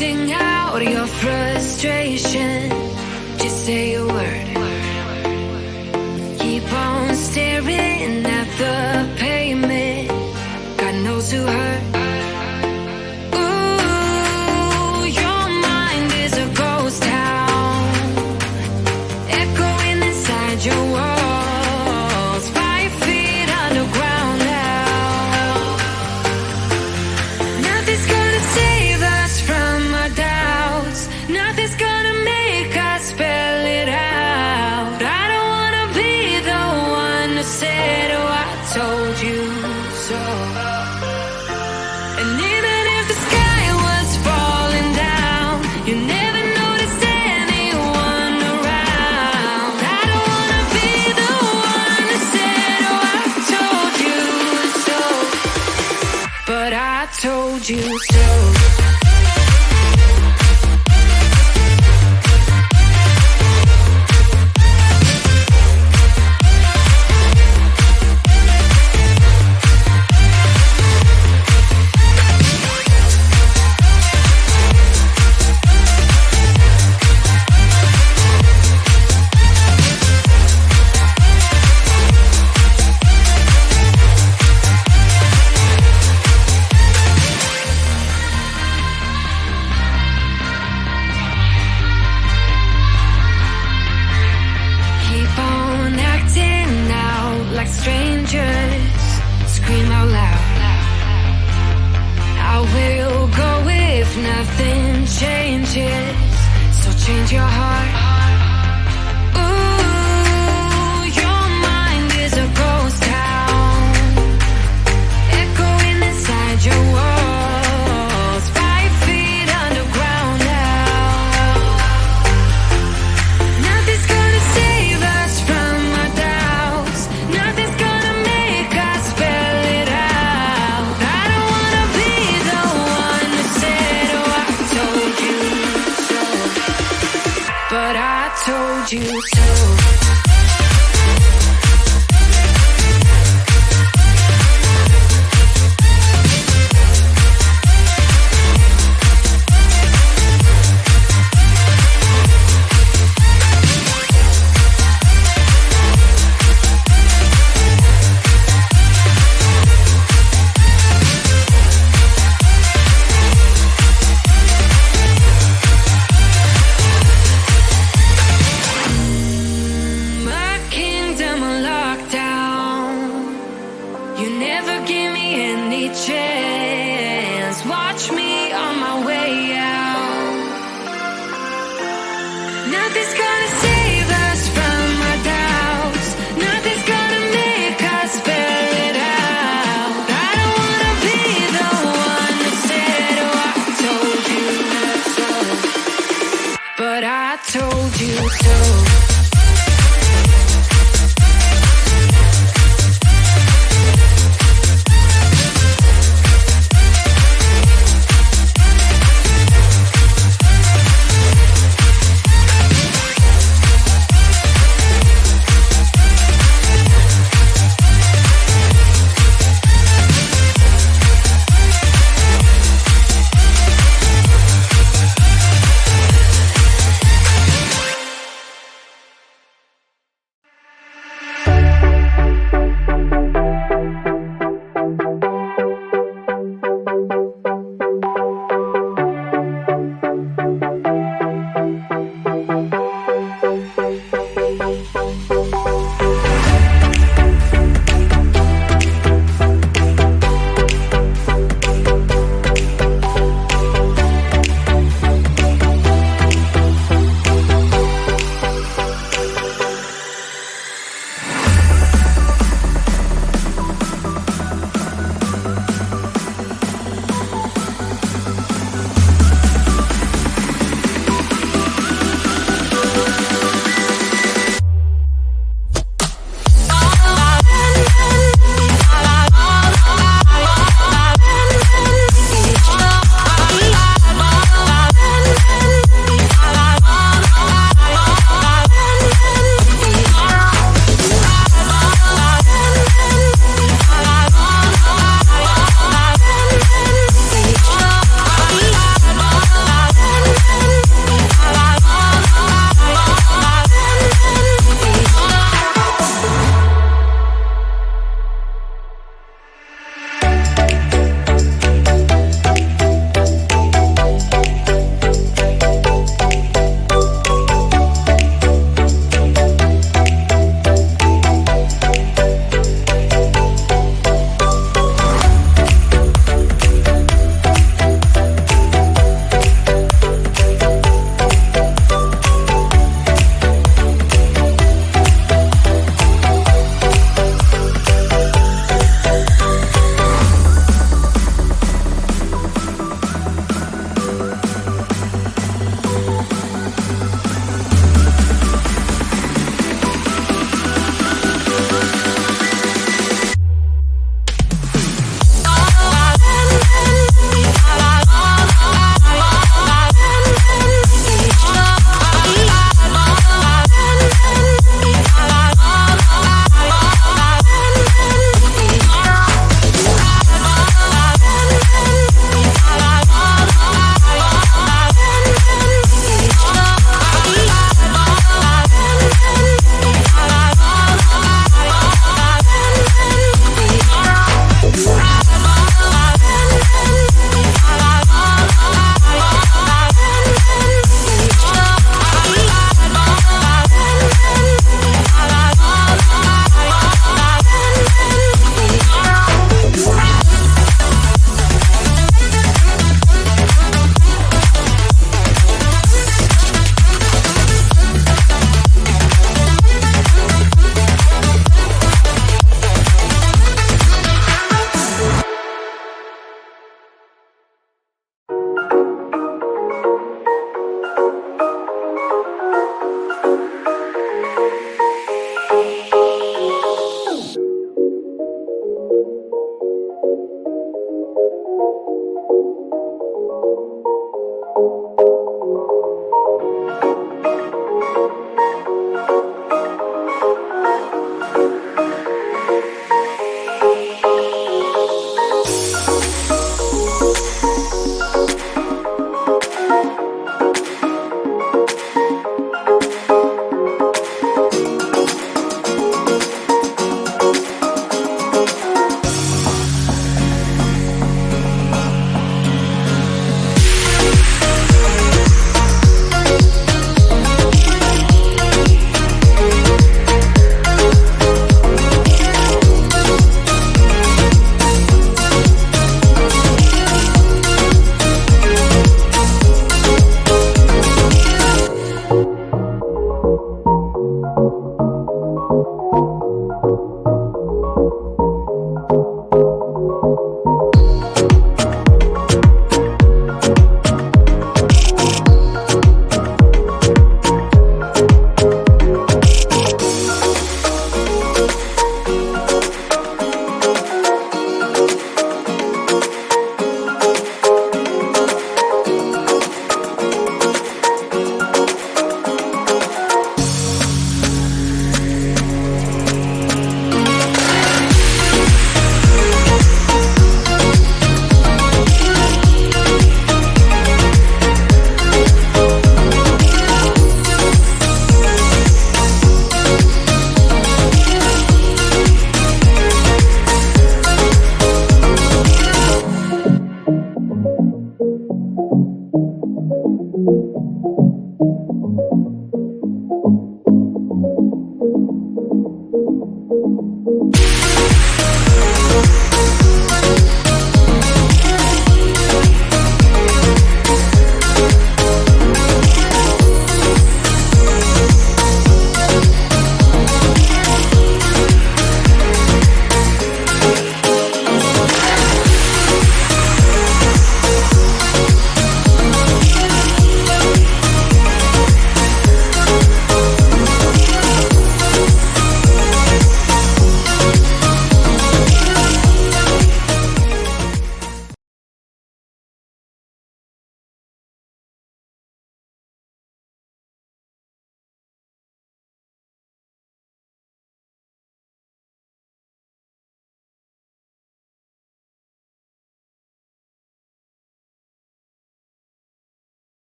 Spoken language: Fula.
Sing out your frustration, just say a word. Keep on staring at the pavement, God knows who hurt. Ooh, your mind is a ghost town, echoing inside your walls, 5 feet underground now. Nothing's gonna save us from our doubts, nothing's gonna make us spell it out. I don't wanna be the one who said, oh, I told you so. And even if the sky was falling down, you never noticed anyone around. I don't wanna be the one who said, oh, I told you so. But I told you so. Keep on acting out like strangers, scream out loud. I will go if nothing changes, so change your heart. Ooh, your mind is a ghost town, echoing inside your walls, 5 feet underground now. Nothing's gonna save us from our doubts, nothing's gonna make us spell it out. I don't wanna be the one who said, oh, I told you so. But I told you so. My kingdom on lockdown, you never give me any chance. Watch me